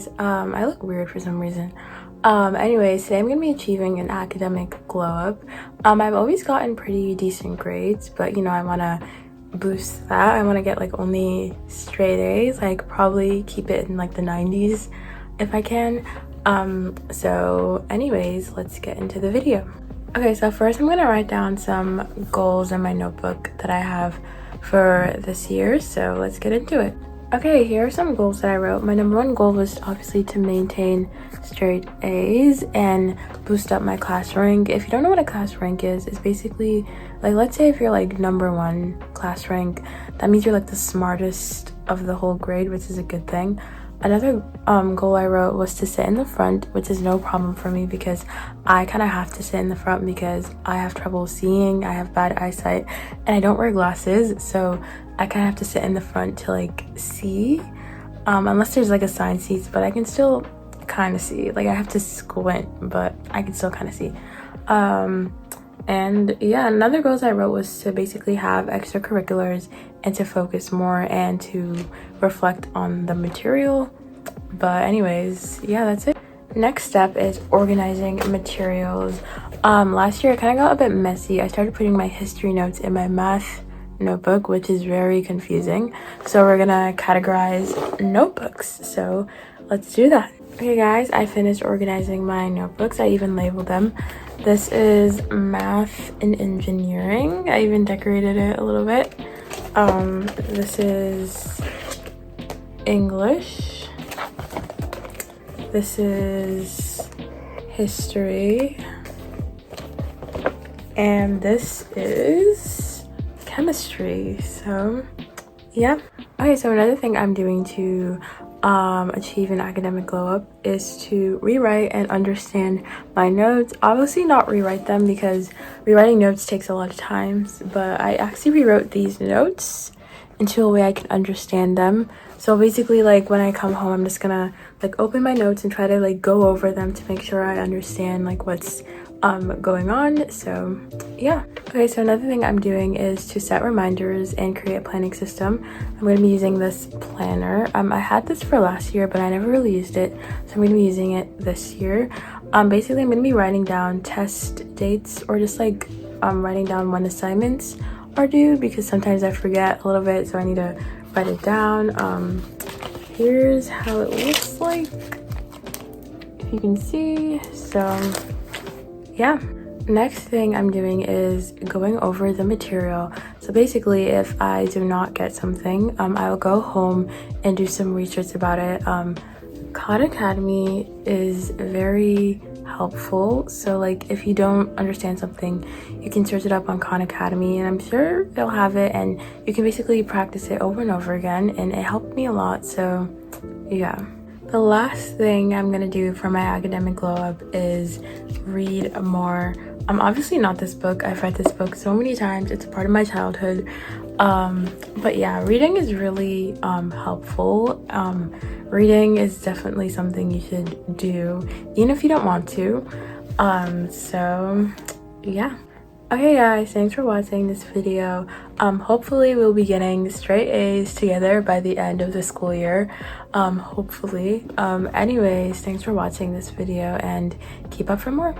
guys, I look weird for some reason. Anyways, today I'm gonna be achieving an academic glow up. I've always gotten pretty decent grades, but you know, I want to boost that. I want to get like only straight A's, like probably keep it in like the 90s if I can. So anyways, let's get into the video. Okay, so first I'm gonna write down some goals in my notebook that I have for this year, so let's get into it. Okay, here are some goals that I wrote. My number one goal was obviously to maintain straight A's and boost up my class rank. If you don't know what a class rank is, it's basically like, let's say if you're like number one class rank, that means you're like the smartest of the whole grade, which is a good thing. Another goal I wrote was to sit in the front, which is no problem for me because I kind of have to sit in the front because I have trouble seeing, I have bad eyesight, and I don't wear glasses, so I kind of have to sit in the front to like see, unless there's like assigned seats, but I can still kind of see. Like I have to squint, but I can still kind of see. And yeah, another goals I wrote was to basically have extracurriculars and to focus more and to reflect on the material. But anyways, yeah, that's it. Next step is organizing materials. Last year I kind of got a bit messy. I started putting my history notes in my math notebook, which is very confusing. So we're gonna categorize notebooks. So let's do that. Okay guys, I finished organizing my notebooks. I even labeled them. This is math and engineering. I even decorated it a little bit. This is English. This is history. And this is chemistry. So yeah. Okay, so another thing I'm doing to achieve an academic glow up is to rewrite and understand my notes. Obviously not rewrite them because rewriting notes takes a lot of time, but I actually rewrote these notes into a way I can understand them. So basically, like when I come home, I'm just gonna like open my notes and try to like go over them to make sure I understand like what's going on. So yeah. Okay, so another thing I'm doing is to set reminders and create a planning system. I'm going to be using this planner. I had this for last year, but I never really used it, so I'm going to be using it this year. Basically I'm going to be writing down test dates or just like writing down when assignments are due because sometimes I forget a little bit, so I need to write it down. Here's how it looks like, if you can see. So yeah. Next thing I'm doing is going over the material. So basically, if I do not get something, I'll go home and do some research about it. Khan Academy is very helpful. So like if you don't understand something, you can search it up on Khan Academy and I'm sure they'll have it and you can basically practice it over and over again, and it helped me a lot. So yeah. The last thing I'm gonna do for my academic glow up is read more. Obviously not this book. I've read this book so many times. It's a part of my childhood. But yeah, reading is really helpful. Reading is definitely something you should do, even if you don't want to. So yeah. Okay guys, thanks for watching this video. Hopefully we'll be getting straight A's together by the end of the school year. Hopefully. Anyways, thanks for watching this video and keep up for more.